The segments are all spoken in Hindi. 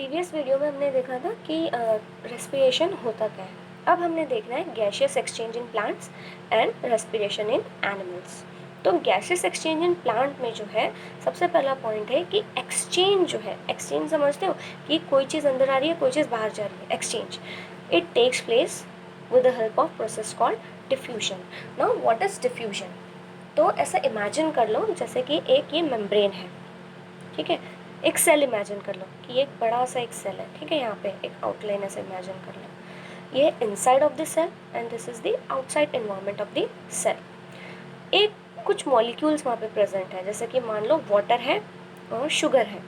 प्रीवियस वीडियो में हमने देखा था कि रेस्पिरेशन होता क्या है। अब हमने देखना है gaseous exchange in plants and respiration in animals. तो गैसियस एक्सचेंज इन प्लांट में जो है सबसे पहला पॉइंट है कि एक्सचेंज जो है, एक्सचेंज समझते हो कि कोई चीज़ अंदर आ रही है, कोई चीज़ बाहर जा रही है। Exchange it takes place with the help of process called diffusion. Now what is diffusion? तो ऐसा इमेजिन कर लो जैसे कि एक ये मेम्ब्रेन है, ठीक है। एक सेल इमेजिन कर लो कि ये एक बड़ा सा एक सेल है, ठीक है। यहाँ पे एक आउटलाइन ऐसे इमेजिन कर लो, ये inside of the cell and this is the outside environment of the cell. एक कुछ मॉलिक्यूल्स वहाँ पे प्रेजेंट है, जैसे कि मान लो वाटर है और शुगर है।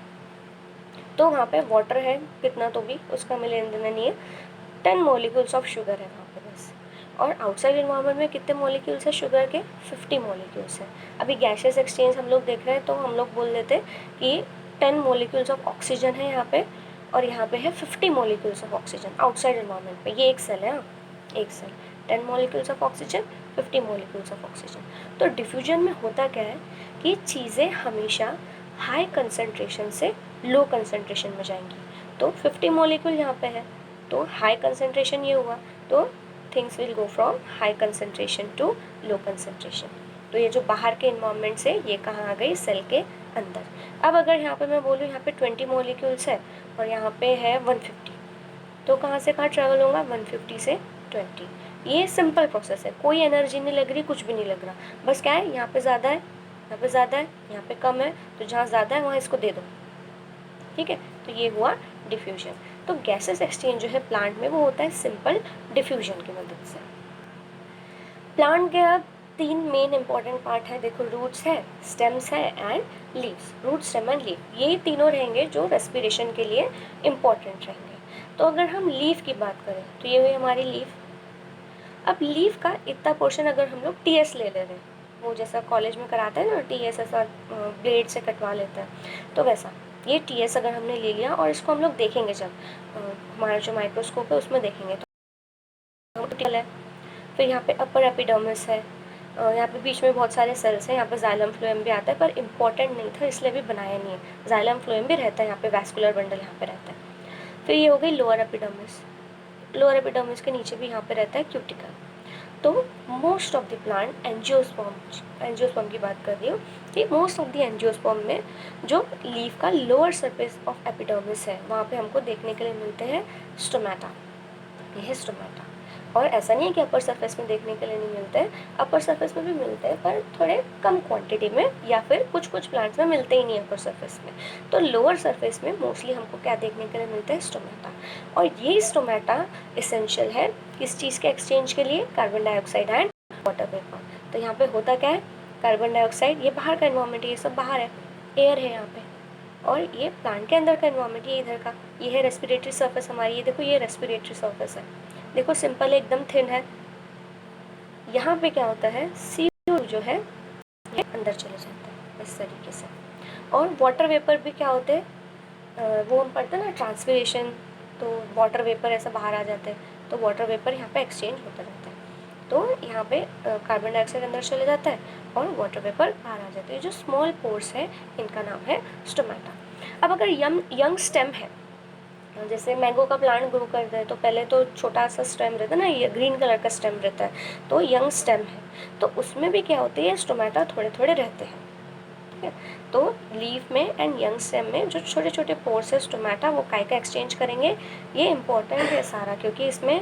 तो वहाँ पे वाटर है कितना तो भी उसका हमें लेन देना नहीं है, 10 मॉलिक्यूल्स ऑफ शुगर है वहाँ पे बस। और आउटसाइड एनवायरनमेंट में कितने मॉलिक्यूल्स है शुगर के? 50 मॉलिक्यूल्स है। अभी गैसियस एक्सचेंज हम लोग देख रहे हैं तो हम लोग बोल देते कि 10 मॉलिक्यूल्स ऑफ ऑक्सीजन है यहाँ पे, और यहाँ पे है 50 molecules of oxygen outside environment पे। ये एक सेल है, हाँ एक cell, 10 molecules of oxygen, 50 molecules of oxygen. तो डिफ्यूजन में होता क्या है कि चीज़ें हमेशा हाई कंसनट्रेशन से लो कंसनट्रेशन में जाएंगी। तो 50 मॉलिक्यूल यहाँ पे है तो हाई कंसनट्रेशन ये हुआ, तो things will go from high concentration to low concentration. तो ये जो बाहर के इन्वायरमेंट से ये कहाँ आ गई? सेल के अंदर। अब अगर यहाँ पे मैं बोलूँ यहाँ पे 20 मॉलिक्यूल्स है और यहाँ पे है 150, तो कहाँ से कहाँ ट्रेवल होगा? 150 से 20। ये सिंपल प्रोसेस है, कोई एनर्जी नहीं लग रही, कुछ भी नहीं लग रहा। बस क्या है, यहाँ पे ज़्यादा है, यहाँ पे ज़्यादा है, यहाँ पे कम है, तो जहाँ ज़्यादा है वहाँ इसको दे दो, ठीक है। तो ये हुआ डिफ्यूजन। तो गैसेस एक्सचेंज जो है प्लांट में वो होता है सिंपल डिफ्यूजन की मदद से। प्लांट के अब 3 मेन इंपॉर्टेंट पार्ट है, देखो रूट्स है, स्टेम्स है and leaves. Root, stem and leave, ये तीनों रहेंगे जो रेस्पिरेशन के लिए इम्पॉर्टेंट रहेंगे। तो अगर हम लीव की बात करें तो ये हुई हमारी लीव। अब लीव का इतना पोर्शन अगर हम लोग टीएस ले ले रहे हैं, वो जैसा कॉलेज में कराते हैं ना, टीएस ऐसा ब्लेड से कटवा लेते हैं, तो वैसा ये टीएस अगर हमने ले लिया और इसको हम लोग देखेंगे जब हमारा जो माइक्रोस्कोप है उसमें देखेंगे तो टिकल है। फिर यहाँ पे अपर एपिडर्मिस है, यहाँ पे बीच में बहुत सारे सेल्स हैं, यहाँ पे जाइलम फ्लोएम भी आता है पर इम्पॉर्टेंट नहीं था इसलिए भी बनाया नहीं है। जाइलम फ्लोएम भी रहता है यहाँ पे, वैस्कुलर बंडल यहाँ पे रहता है। फिर ये हो गई लोअर एपिडर्मिस, लोअर एपिडर्मिस के नीचे भी यहाँ पे रहता है क्यूटिकल। तो most of the plant angiosperm की बात कर रही हूँ कि मोस्ट ऑफ द एंजियोस्पर्म में जो लीफ का लोअर सरफेस ऑफ एपिडर्मिस है वहाँ पे हमको देखने के लिए मिलते हैं स्टोमेटा। ये है स्टोमेटा। और ऐसा नहीं है कि अपर सरफेस में देखने के लिए नहीं मिलते हैं, अपर सरफेस में भी मिलते हैं पर थोड़े कम क्वांटिटी में, या फिर कुछ कुछ प्लांट्स में मिलते ही नहीं अपर सरफेस में। तो लोअर सरफेस में मोस्टली हमको क्या देखने के लिए मिलता है? स्टोमेटा। और ये स्टोमेटा इसेंशियल है किस चीज़ के एक्सचेंज के लिए? Carbon dioxide and water vapour. तो यहाँ पे होता क्या है? कार्बन डाइऑक्साइड, ये बाहर का एनवायरमेंट है, ये सब बाहर है, एयर है यहाँ पे, और ये प्लांट के अंदर का एनवायरमेंट ये इधर का, ये है रेस्पिरेटरी सर्फेस हमारी। ये देखो ये रेस्पिरेटरी सर्फेस है, देखो सिंपल एकदम थिन है। यहाँ पे क्या होता है? CO2 जो है ये अंदर चले जाता है इस तरीके से। और वाटर वेपर भी क्या होते हैं? वो हम पढ़ते हैं ना ट्रांसपिरेशन, तो वाटर वेपर ऐसा बाहर आ जाते हैं, तो वाटर वेपर यहाँ पे एक्सचेंज होता रहता है। तो यहाँ पे कार्बन डाइऑक्साइड अंदर चले जाता है और वाटर वेपर बाहर आ जाते हैं। जो स्मॉल पोर्स है इनका नाम है स्टोमेटा। अब अगर यंग स्टेम है, जैसे मैंगो का प्लांट ग्रो करते हैं तो पहले तो छोटा सा स्टेम रहता है ना, ये ग्रीन कलर का स्टेम रहता है, तो यंग स्टेम है, तो उसमें भी क्या होती है? स्टोमेटा थोड़े थोड़े रहते हैं, ठीक है। तो लीफ में एंड यंग स्टेम में जो छोटे छोटे पोर्स है स्टोमेटा, वो काय का एक्सचेंज करेंगे? ये इंपॉर्टेंट है सारा, क्योंकि इसमें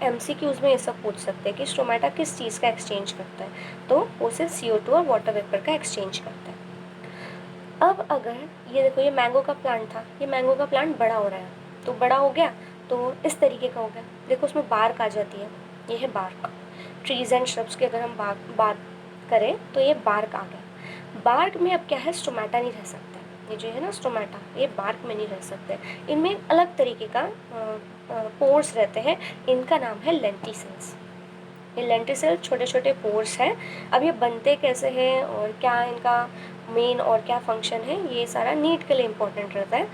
MCQs में ये सब पूछ सकते हैं कि स्टोमेटा किस चीज़ का एक्सचेंज करता है, तो वो सिर्फ CO2 और वाटर वेपर का एक्सचेंज करता है। अब अगर ये देखो, ये मैंगो का प्लांट था, ये मैंगो का प्लांट बड़ा हो रहा है, तो बड़ा हो गया तो इस तरीके का हो गया, देखो उसमें बार्क आ जाती है, ये है बार्क। ट्रीज एंड श्रब्स की अगर हम बात करें तो ये बार्क आ गया। बार्क में अब क्या है? स्टोमेटा नहीं रह सकता, ये जो है ना स्टोमेटा, ये बार्क में नहीं रह सकते। इनमें एक अलग तरीके का पोर्स रहते हैं, इनका नाम है लेंटिसेल्स। ये लेंटिसेल छोटे छोटे पोर्स हैं। अब ये बनते कैसे हैं और क्या इनका मेन और क्या फंक्शन है, ये सारा नीट के लिए इम्पोर्टेंट रहता है,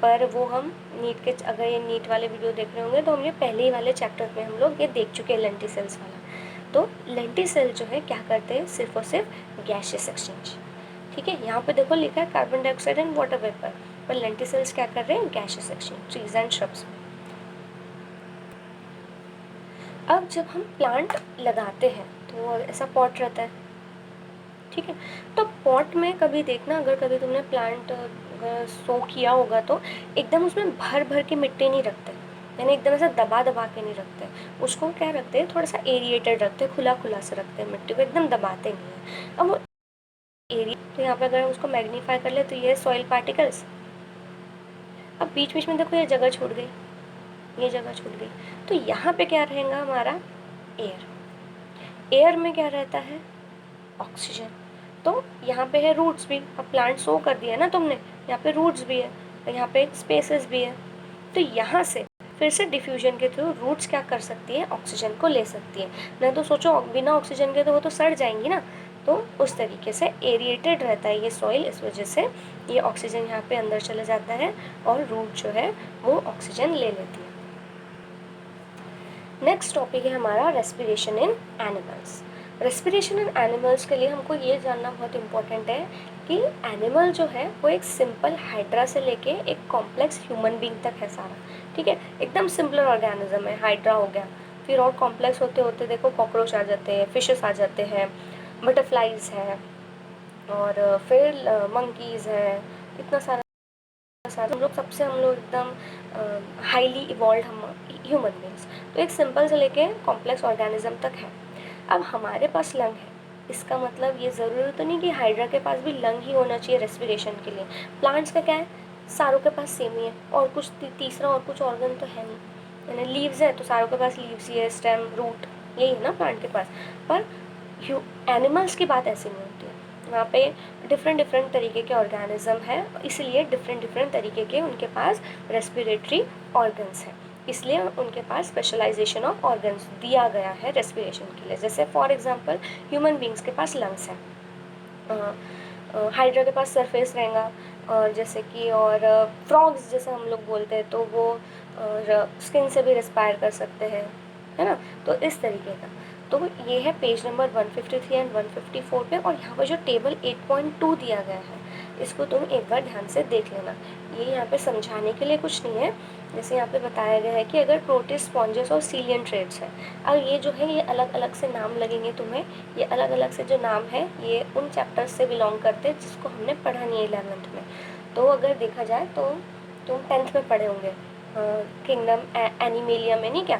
पर वो हम नीट के, अगर ये नीट वाले वीडियो देख रहे होंगे तो हम ये पहले ही वाले चैप्टर में हम लोग ये देख चुके हैं लेंटिसेल्स वाला। तो लेंटिसेल जो है क्या करते हैं? सिर्फ और सिर्फ गैसियस एक्सचेंज, ठीक है। यहाँ पे देखो लिखा है carbon dioxide and water vapour, पर लेंटिसल्स क्या कर रहे हैं, gaseous exchange trees and shrubs में। अब जब हम प्लांट लगाते हैं तो ऐसा पॉट रहता है, ठीक है। तो पॉट में कभी देखना, अगर कभी तुमने प्लांट सो किया होगा तो एकदम उसमें भर भर के मिट्टी नहीं रखते, यानी एकदम ऐसा दबा दबा के नहीं रखते, उसको क्या रखते हैं, थोड़ा सा एरिएटेड रखते हैं, खुला खुला से रखते हैं, मिट्टी को एकदम दबाते नहीं है। अब वो एरिया, तो यहाँ पे अगर हम उसको मैग्नीफाई कर ले तो ये सॉइल पार्टिकल्स। अब बीच बीच में देखो ये जगह छूट गई, ये जगह छूट गई, तो यहाँ पे क्या रहेगा हमारा, एयर। एयर में क्या रहता है, ऑक्सीजन। तो यहाँ पे है रूट्स भी, अब प्लांट शो कर दिया ना तुमने, यहाँ पे रूट्स भी है, यहाँ पे स्पेसेस भी है। तो यहाँ से फिर से डिफ्यूजन के थ्रू रूट्स क्या कर सकती है, ऑक्सीजन को ले सकती है। नहीं तो सोचो बिना ऑक्सीजन के तो वो तो सड़ जाएंगी ना। तो उस तरीके से एरिएटेड रहता है ये सॉइल, इस वजह से ये ऑक्सीजन यहाँ पे अंदर चला जाता है और रूट जो है वो ऑक्सीजन ले लेती है। नेक्स्ट टॉपिक है हमारा respiration in animals. Respiration in animals के लिए हमको ये जानना बहुत इम्पोर्टेंट है कि एनिमल जो है वो एक सिंपल हाइड्रा से लेके एक कॉम्प्लेक्स ह्यूमन बीइंग तक है सारा, ठीक है। एकदम सिंपल ऑर्गेनिज्म है, हाइड्रा हो गया, फिर और कॉम्प्लेक्स होते होते देखो कॉकरोच आ जाते हैं, फिशेस आ जाते हैं, बटरफ्लाइज है, और फिर मंकीज़ है, इतना सारा हम लोग सबसे हम लोग एकदम हाईली इवॉल्व हम ह्यूमन बींग्स। तो एक सिंपल से लेके कॉम्प्लेक्स ऑर्गेनिज्म तक है। अब हमारे पास लंग है, इसका मतलब ये ज़रूरी तो नहीं कि हाइड्रा के पास भी लंग ही होना चाहिए रेस्पिरेशन के लिए। प्लांट्स का क्या है, सारों के पास सेम ही है, और कुछ तीसरा और कुछ ऑर्गन तो है नहीं, यानी लीव्स है तो सारों के पास लीव्स ही है, स्टेम रूट यही है ना प्लांट के पास। पर एनिमल्स की बात ऐसी नहीं होती है, वहाँ पे डिफरेंट डिफरेंट तरीके के ऑर्गेनिज्म है, इसलिए डिफरेंट डिफरेंट तरीके के उनके पास रेस्पिरेटरी ऑर्गन्स हैं, इसलिए उनके पास स्पेशलाइजेशन ऑफ ऑर्गन्स दिया गया है रेस्पिरेशन के लिए। जैसे फॉर एग्जांपल ह्यूमन बींग्स के पास लंग्स हैं, हाइड्रा के पास सरफेस रहेगा, और जैसे कि और फ्रॉग्स जैसे हम लोग बोलते हैं तो वो स्किन से भी रेस्पायर कर सकते हैं, है ना। तो इस तरीके का, तो ये है पेज नंबर 153 एंड 154 पे, और यहाँ पर जो टेबल 8.2 दिया गया है इसको तुम एक बार ध्यान से देख लेना। ये यहाँ पे समझाने के लिए कुछ नहीं है, जैसे यहाँ पे बताया गया है कि अगर प्रोटिस्ट, स्पॉन्जेस और सीलियन ट्रेड्स है, अब ये जो है ये अलग अलग से नाम लगेंगे तुम्हें, ये अलग अलग से जो नाम है ये उन चैप्टर्स से बिलोंग करते हैं जिसको हमने पढ़ा नहीं है 11th में। तो अगर देखा जाए तो तुम 10th में पढ़े होंगे, किंगडम एनिमेलिया में, नहीं क्या,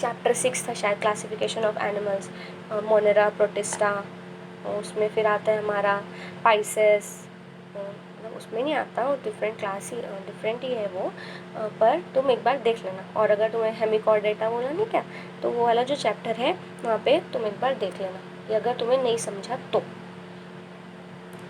चैप्टर 6 था शायद, classification of animals, Monera, protista, उसमें फिर आता है हमारा पाइसेस, उसमें नहीं आता, वो डिफरेंट क्लास ही डिफरेंट ही है वो, पर तुम एक बार देख लेना। और अगर तुम्हें हेमिकॉर्डेटा बोला नहीं क्या, तो वो वाला जो चैप्टर है वहाँ पे तुम एक बार देख लेना, ये अगर तुम्हें नहीं समझा तो।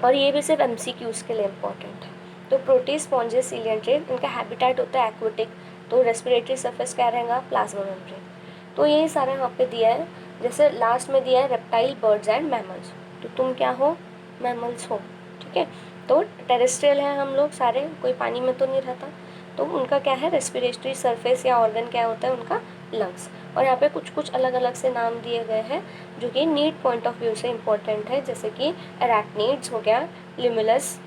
और ये भी सिर्फ MCQs के लिए इम्पोर्टेंट है। तो प्रोटिस्ट, स्पॉन्जेस, सीलियन ट्रेड, इनका हैबिटेट होता है एक्वेटिक, तो रेस्पिरेटरी सरफेस क्या रहेगा, प्लाज्मा मेम्ब्रेन। तो यही सारा यहाँ पे दिया है। जैसे लास्ट में दिया है रेप्टाइल, बर्ड्स एंड मैमल्स, तो तुम क्या हो, मैमल्स हो, ठीक है। तो टेरेस्ट्रियल है हम लोग सारे, कोई पानी में तो नहीं रहता, तो उनका क्या है, रेस्पिरेटरी सरफेस या ऑर्गन क्या होता है उनका, लंग्स। और यहाँ पे कुछ कुछ अलग अलग से नाम दिए गए हैं जो कि नीड पॉइंट ऑफ व्यू से इम्पोर्टेंट है, जैसे कि एराक्निड्स हो गया, लिमुलस,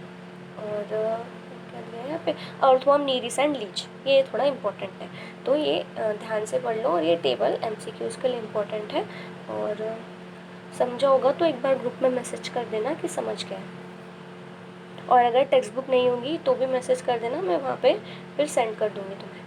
और क्या दिया है यहाँ पे, अर्थवर्म, नीरिस एंड लीच, ये थोड़ा इम्पोर्टेंट है। तो ये ध्यान से पढ़ लो, और ये टेबल MCQs के लिए इम्पोर्टेंट है। और समझा होगा तो एक बार ग्रुप में मैसेज कर देना कि समझ गया, और अगर टेक्स्ट बुक नहीं होगी तो भी मैसेज कर देना, मैं वहाँ पे फिर सेंड कर दूँगी तुम्हें।